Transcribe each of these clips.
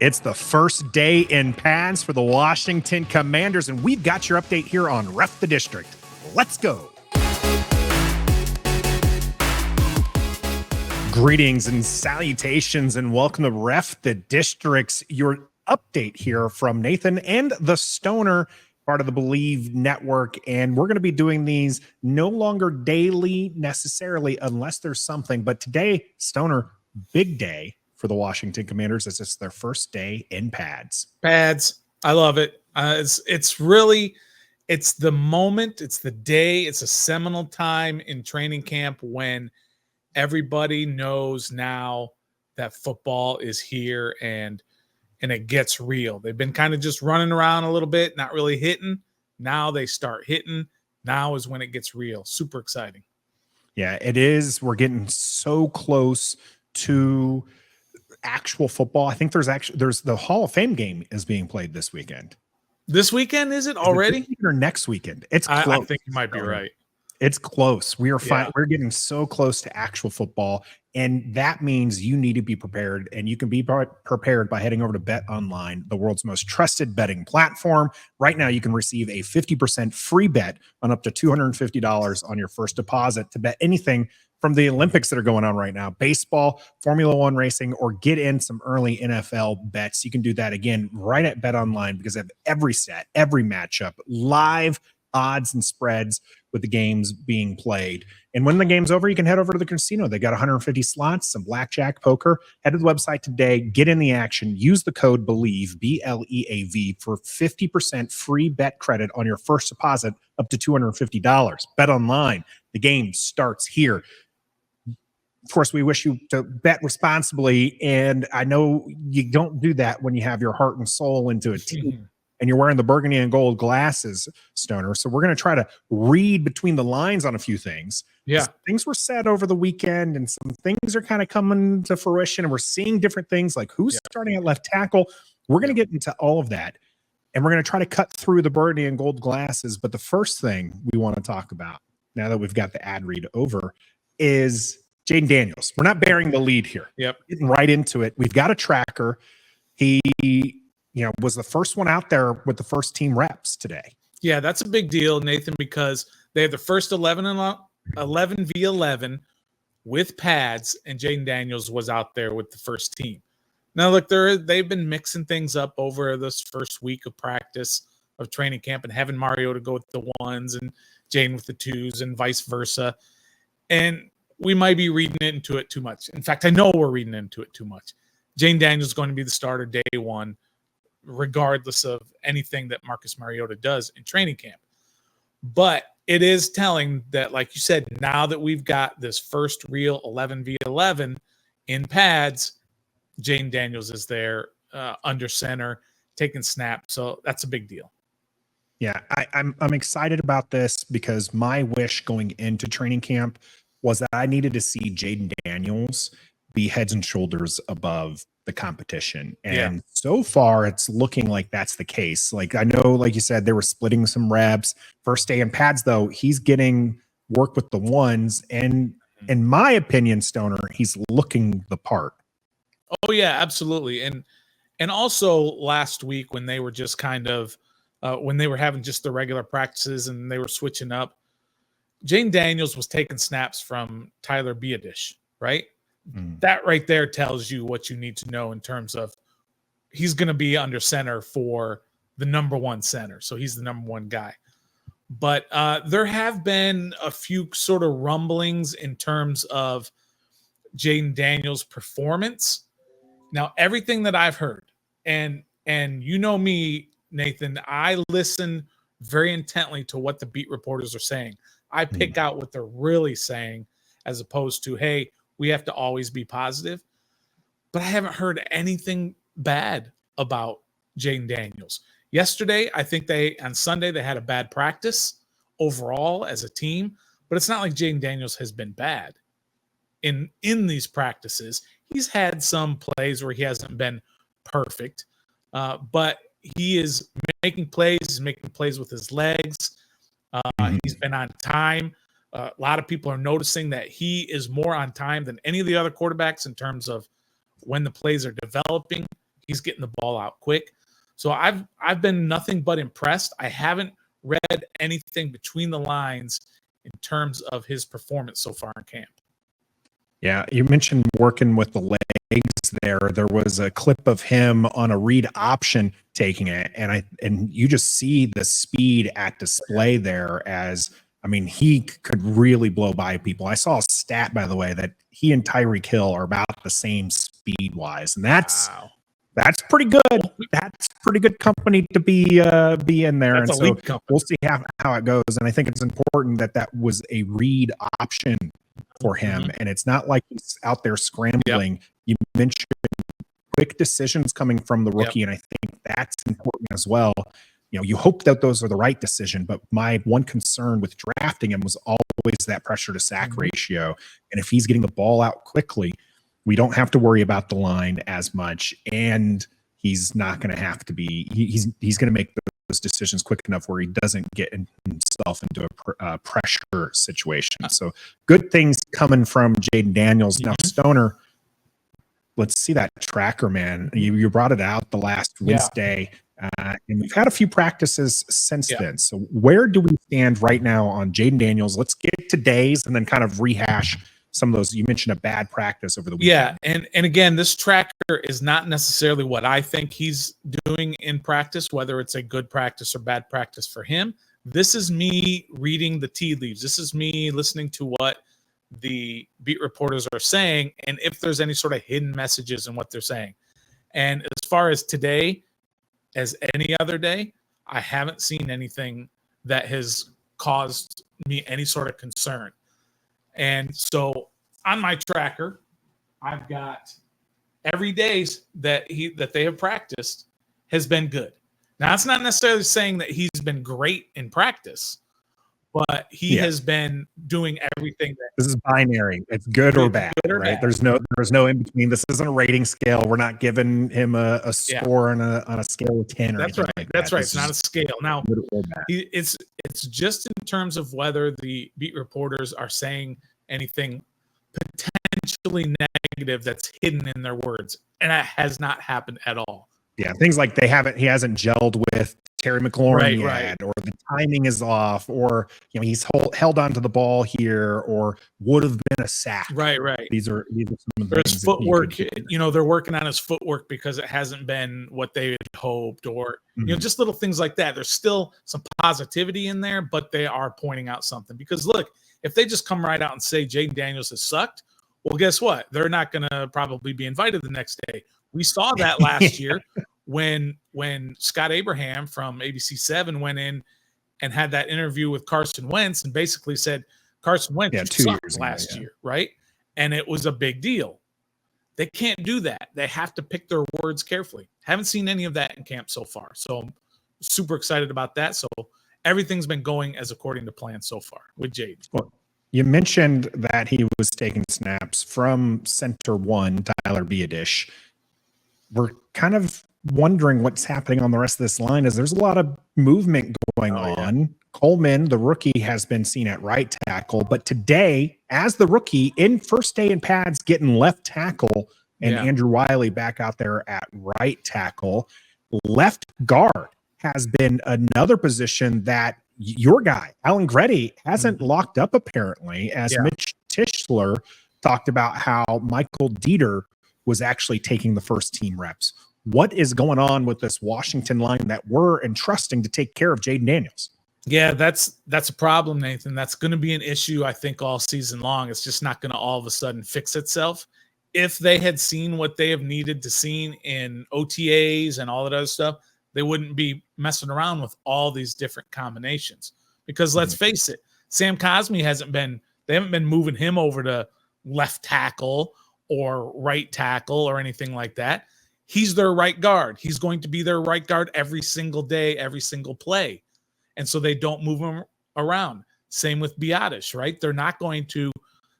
It's the first day in pads for the Washington Commanders, and we've got your update here on Ref the District. Let's go. Greetings and salutations, and welcome to Ref the District's your update here from Nathan and the Stoner, part of the Believe Network. And we're going to be doing these no longer daily necessarily, unless there's something. But today, Stoner, big day for the Washington Commanders as it's their first day in pads. Pads. I love it. It's really, it's the moment, it's the day, it's a seminal time in training camp when everybody knows now that football is here and it gets real. They've been kind of just running around a little bit, not really hitting. Now they start hitting. Now is when it gets real. Super exciting. Yeah, it is. We're getting so close to actual football. I think there's the Hall of Fame game is being played this weekend. This weekend, is it already? Or next weekend? It's close. I think you might be right. It's close. We are fine. We're getting so close to actual football, and that means you need to be prepared, and you can be prepared by heading over to Bet Online, the world's most trusted betting platform. Right now, you can receive a 50% free bet on up to $250 on your first deposit to bet anything from the Olympics that are going on right now, baseball, Formula One racing, or get in some early NFL bets. You can do that again right at Bet Online because they have every set, every matchup, live odds and spreads with the games being played. And when the game's over, you can head over to the casino. They got 150 slots, some blackjack, poker. Head to the website today, get in the action, use the code BELIEVE, BLEAV, for 50% free bet credit on your first deposit up to $250. Bet Online, the game starts here. Of course, we wish you to bet responsibly, and I know you don't do that when you have your heart and soul into a team. And you're wearing the burgundy and gold glasses, Stoner. So we're going to try to read between the lines on a few things. Yeah. Things were said over the weekend, and some things are kind of coming to fruition, and we're seeing different things like who's starting at left tackle. We're going to get into all of that, and we're going to try to cut through the burgundy and gold glasses. But the first thing we want to talk about, now that we've got the ad read over, is Jaden Daniels. We're not bearing the lead here. Yep. Getting right into it. We've got a tracker. He was the first one out there with the first team reps today. Yeah, that's a big deal, Nathan, because they had the first 11 v 11 with pads, and Jaden Daniels was out there with the first team. Now, look, they've been mixing things up over this first week of practice of training camp and having Mariota go with the ones and Jaden with the twos and vice versa. And we might be reading into it too much. In fact, I know we're reading into it too much. Jaden Daniels is going to be the starter day one, regardless of anything that Marcus Mariota does in training camp. But it is telling that, like you said, now that we've got this first real 11 v 11 in pads, Jaden Daniels is there under center, taking snaps. So that's a big deal. Yeah, I'm excited about this because my wish going into training camp was that I needed to see Jaden Daniels be heads and shoulders above the competition. And so far it's looking like that's the case. Like, I know, like you said, they were splitting some reps. First day in pads, though, he's getting work with the ones. And in my opinion, Stoner, he's looking the part. Oh, yeah, absolutely. And also last week when they were just kind of when they were having just the regular practices and they were switching up, Jaden Daniels was taking snaps from Tyler Biadasz, right? That right there tells you what you need to know in terms of he's going to be under center for the number one center. So he's the number one guy. But there have been a few sort of rumblings in terms of Jaden Daniels' performance. Now, everything that I've heard, and you know me, Nathan, I listen very intently to what the beat reporters are saying. I pick out what they're really saying as opposed to, hey, we have to always be positive. But I haven't heard anything bad about Jaden Daniels. Yesterday, I think on Sunday, they had a bad practice overall as a team, but it's not like Jaden Daniels has been bad in these practices. He's had some plays where he hasn't been perfect, but he is making plays. He's making plays with his legs. He's been on time. A lot of people are noticing that he is more on time than any of the other quarterbacks in terms of when the plays are developing. He's getting the ball out quick. So I've been nothing but impressed. I haven't read anything between the lines in terms of his performance so far in camp. Yeah, you mentioned working with the legs there. There was a clip of him on a read option taking it, and you just see the speed at display there. As I mean, he could really blow by people. I saw a stat, by the way, that he and Tyreek Hill are about the same speed wise, and that's pretty good. That's pretty good company to be in there. That's and so we'll see how it goes. And I think it's important that was a read option for him, and it's not like he's out there scrambling. Yep. You mentioned quick decisions coming from the rookie, and I think that's important as well. You know, you hope that those are the right decision, but my one concern with drafting him was always that pressure to sack ratio. And if he's getting the ball out quickly, we don't have to worry about the line as much, and he's not going to have to be. He's going to make those decisions quick enough where he doesn't get himself into a pressure situation. So good things coming from Jaden Daniels. Now, Stoner, let's see that tracker, man. You brought it out the last Wednesday, and we've had a few practices since then. So where do we stand right now on Jaden Daniels? Let's get today's and then kind of rehash some of those. You mentioned a bad practice over the weekend. Yeah, and again, this tracker is not necessarily what I think he's doing in practice, whether it's a good practice or bad practice for him. This is me reading the tea leaves. This is me listening to what the beat reporters are saying, and if there's any sort of hidden messages in what they're saying. And as far as today, as any other day, I haven't seen anything that has caused me any sort of concern. And so on my tracker, I've got every day that they have practiced has been good. Now, it's not necessarily saying that he's been great in practice, but he has been doing everything. This is binary. It's good or bad, right? There's no in between. This isn't a rating scale. We're not giving him a score on a scale of 10 or anything like that. That's right. It's not a scale. Now, it's just in terms of whether the beat reporters are saying anything potentially negative that's hidden in their words, and that has not happened at all. Yeah, things like he hasn't gelled with Terry McLaurin yet, or the timing is off, or he's held onto the ball here, or would have been a sack. Right. These are some of the his footwork. They're working on his footwork because it hasn't been what they had hoped, or just little things like that. There's still some positivity in there, but they are pointing out something. Because look, if they just come right out and say Jaden Daniels has sucked, well, guess what? They're not going to probably be invited the next day. We saw that last year when Scott Abraham from ABC7 went in and had that interview with Carson Wentz and basically said Carson Wentz sucked last year, right? And it was a big deal. They can't do that. They have to pick their words carefully. Haven't seen any of that in camp so far. So I'm super excited about that. So everything's been going as according to plan so far with Jaden. Well, you mentioned that he was taking snaps from center one, Tyler Biadish. We're kind of wondering what's happening on the rest of this line, as there's a lot of movement going on. Yeah. Coleman, the rookie, has been seen at right tackle, but today, as the rookie in first day in pads, getting left tackle, and Andrew Wiley back out there at right tackle. Left guard has been another position that your guy, Alan Gretty, hasn't locked up apparently, as Mitch Tischler talked about how Michael Dieter was actually taking the first team reps. What is going on with this Washington line that we're entrusting to take care of Jaden Daniels? Yeah, that's a problem, Nathan. That's going to be an issue, I think, all season long. It's just not going to all of a sudden fix itself. If they had seen what they have needed to see in OTAs and all that other stuff, they wouldn't be messing around with all these different combinations. Because let's face it, Sam Cosmi they haven't been moving him over to left tackle or right tackle or anything like that. He's their right guard. He's going to be their right guard every single day, every single play. And so they don't move him around. Same with Biadish, right? They're not going to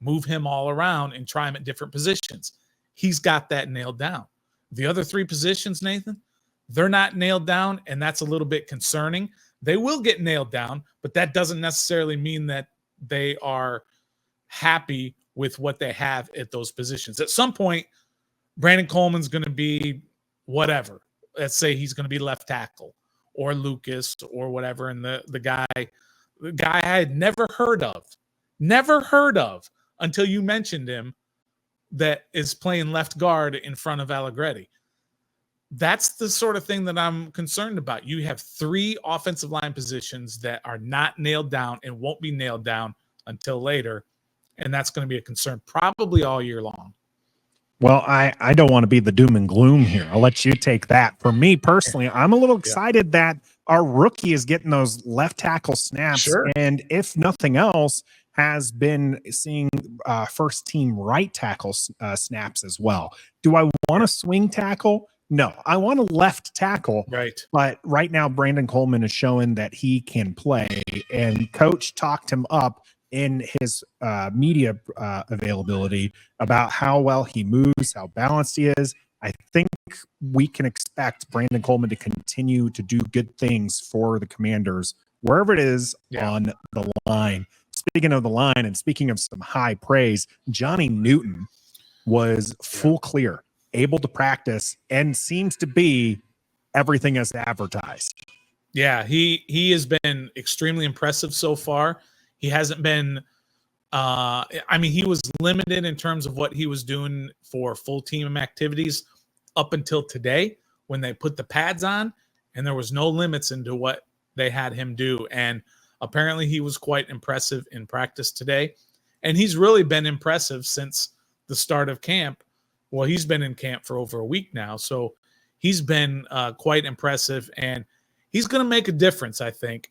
move him all around and try him at different positions. He's got that nailed down. The other three positions, Nathan, they're not nailed down, and that's a little bit concerning. They will get nailed down, but that doesn't necessarily mean that they are happy with what they have at those positions. At some point, Brandon Coleman's going to be whatever. Let's say he's going to be left tackle or Lucas or whatever. And the guy I had never heard of until you mentioned him, that is playing left guard in front of Allegretti. That's the sort of thing that I'm concerned about. You have 3 offensive line positions that are not nailed down and won't be nailed down until later. And that's going to be a concern probably all year long. Well, I don't want to be the doom and gloom here. I'll let you take that. For me personally, I'm a little excited that our rookie is getting those left tackle snaps. Sure. And if nothing else, has been seeing first team right tackle snaps as well. Do I want a swing tackle? No, I want a left tackle. Right. But right now, Brandon Coleman is showing that he can play, and coach talked him up in his media availability about how well he moves, how balanced he is. I think we can expect Brandon Coleman to continue to do good things for the Commanders, wherever it is on the line. Speaking of the line and speaking of some high praise, Johnny Newton was full clear, able to practice, and seems to be everything as advertised. Yeah, he has been extremely impressive so far. He hasn't been he was limited in terms of what he was doing for full team activities up until today when they put the pads on, and there was no limits into what they had him do. And apparently he was quite impressive in practice today. And he's really been impressive since the start of camp. Well, he's been in camp for over a week now. So he's been quite impressive, and he's going to make a difference, I think.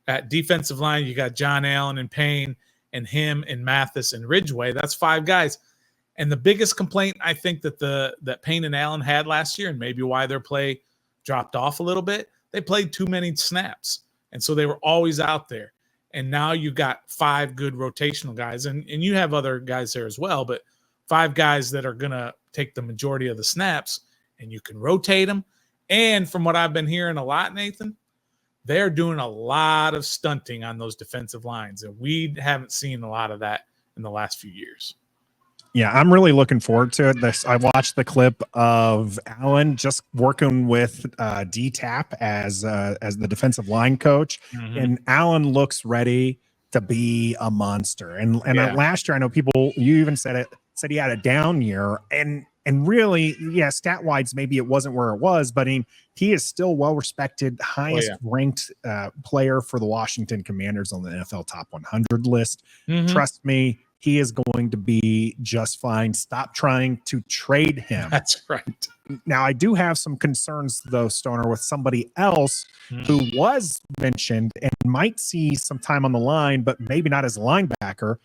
At defensive line, you got John Allen and Payne and him and Mathis and Ridgeway. That's 5 guys. And the biggest complaint I think that Payne and Allen had last year, and maybe why their play dropped off a little bit, they played too many snaps. And so they were always out there. And now you got 5 good rotational guys. And you have other guys there as well, but 5 guys that are going to take the majority of the snaps, and you can rotate them. And from what I've been hearing a lot, Nathan, they're doing a lot of stunting on those defensive lines. And we haven't seen a lot of that in the last few years. Yeah, I'm really looking forward to it. I watched the clip of Allen just working with D-Tap as the defensive line coach, and Allen looks ready to be a monster. And last year, I know you even said he had a down year, and really, stat wise, maybe it wasn't where it was, but he is still well respected, highest ranked player for the Washington Commanders on the NFL Top 100 list. Trust me, he is going to be just fine. Stop trying to trade him. That's right. Now, I do have some concerns, though, Stoner, with somebody else who was mentioned and might see some time on the line, but maybe not as a linebacker,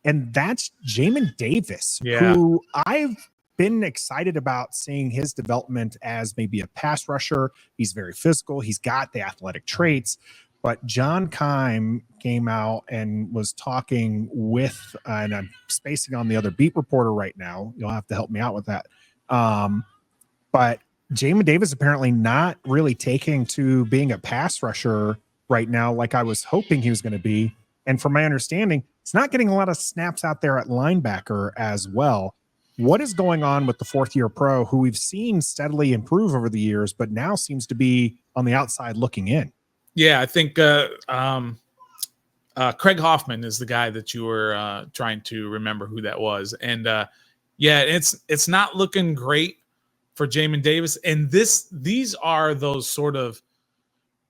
and that's Jamin Davis, who I've been excited about seeing his development as maybe a pass rusher. He's very physical. He's got the athletic traits. But John Keim came out and was talking with, and I'm spacing on the other beat reporter right now. You'll have to help me out with that. But Jamin Davis apparently not really taking to being a pass rusher right now like I was hoping he was going to be. And from my understanding, he's not getting a lot of snaps out there at linebacker as well. What is going on with the 4th-year pro who we've seen steadily improve over the years, but now seems to be on the outside looking in? Yeah, I think Craig Hoffman is the guy that you were trying to remember who that was. And it's not looking great for Jamin Davis. And these are those sort of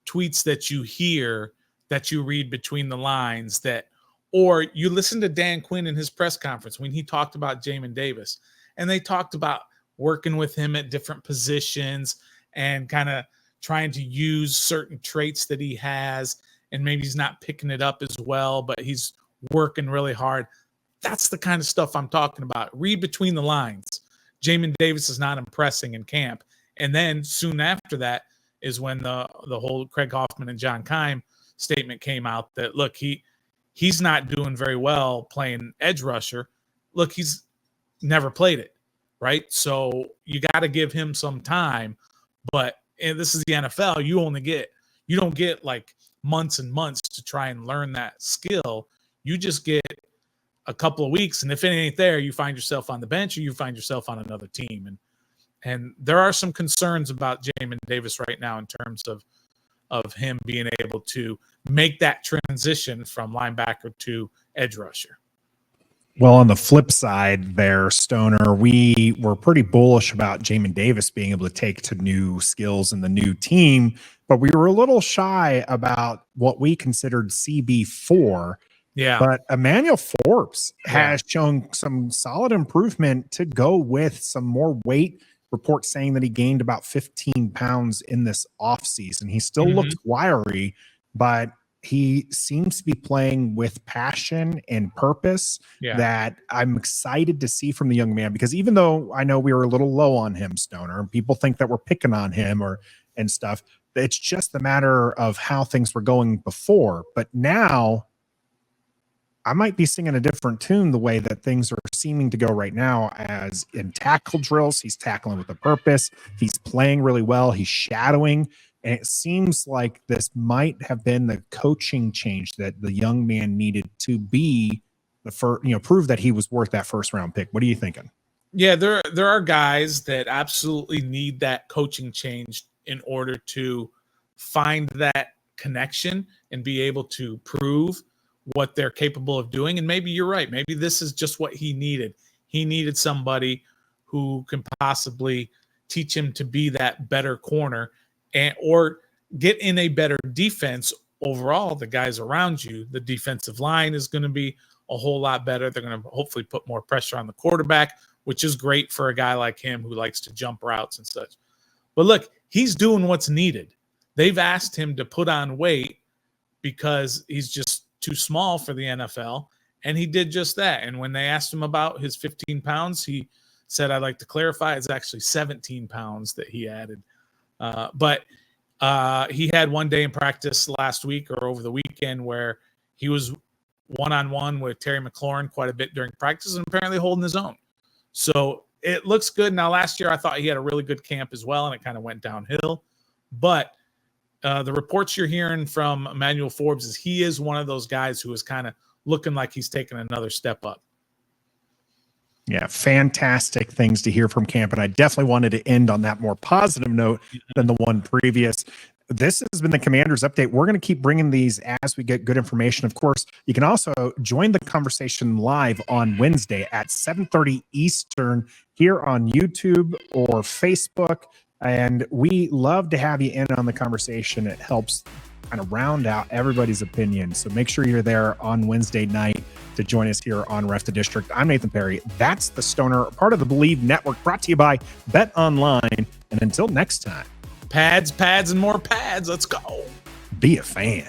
tweets that you hear, that you read between the lines, or you listen to Dan Quinn in his press conference when he talked about Jamin Davis, and they talked about working with him at different positions and kind of trying to use certain traits that he has, and maybe he's not picking it up as well, but he's working really hard. That's the kind of stuff I'm talking about. Read between the lines. Jamin Davis is not impressing in camp. And then soon after that is when the whole Craig Hoffman and John Keim statement came out that, look, he's not doing very well playing edge rusher. Look, he's never played it, right? So you got to give him some time, but and this is the NFL. You don't get like months and months to try and learn that skill. You just get a couple of weeks, and if it ain't there, you find yourself on the bench or you find yourself on another team. And And there are some concerns about Jamin Davis right now in terms of him being able to make that transition from linebacker to edge rusher. Well, on the flip side there, Stoner, we were pretty bullish about Jamin Davis being able to take to new skills in the new team, but we were a little shy about what we considered CB4. Yeah. But Emmanuel Forbes has shown some solid improvement to go with some more weight. Reports saying that he gained about 15 pounds in this offseason. He still looks wiry, but he seems to be playing with passion and purpose that I'm excited to see from the young man, because even though I know we were a little low on him, Stoner, and people think that we're picking on him and stuff, it's just a matter of how things were going before. But now I might be singing a different tune the way that things are seeming to go right now. As in tackle drills, he's tackling with a purpose. He's playing really well. He's shadowing. And it seems like this might have been the coaching change that the young man needed to be the first, prove that he was worth that first round pick. What are you thinking? Yeah, there are guys that absolutely need that coaching change in order to find that connection and be able to prove what they're capable of doing. And maybe you're right. Maybe this is just what he needed. He needed somebody who can possibly teach him to be that better corner or get in a better defense overall. The guys around you, the defensive line is going to be a whole lot better. They're going to hopefully put more pressure on the quarterback, which is great for a guy like him who likes to jump routes and such. But look, he's doing what's needed. They've asked him to put on weight because he's just too small for the NFL, and he did just that. And when they asked him about his 15 pounds, he said, I'd like to clarify, it's actually 17 pounds that he added. But he had one day in practice last week or over the weekend where he was one-on-one with Terry McLaurin quite a bit during practice and apparently holding his own. So it looks good. Now, last year I thought he had a really good camp as well, and it kind of went downhill. But the reports you're hearing from Emmanuel Forbes is he is one of those guys who is kind of looking like he's taking another step up. Yeah, fantastic things to hear from camp. And I definitely wanted to end on that more positive note than the one previous. This has been the Commanders Update. We're going to keep bringing these as we get good information. Of course, you can also join the conversation live on Wednesday at 7:30 Eastern here on YouTube or Facebook. And we love to have you in on the conversation. It helps kind of round out everybody's opinion. So make sure you're there on Wednesday night to join us here on Ref the District. I'm Nathan Perry. That's the Stoner, part of the Believe Network, brought to you by Bet Online. And until next time, pads, and more pads. Let's go. Be a fan.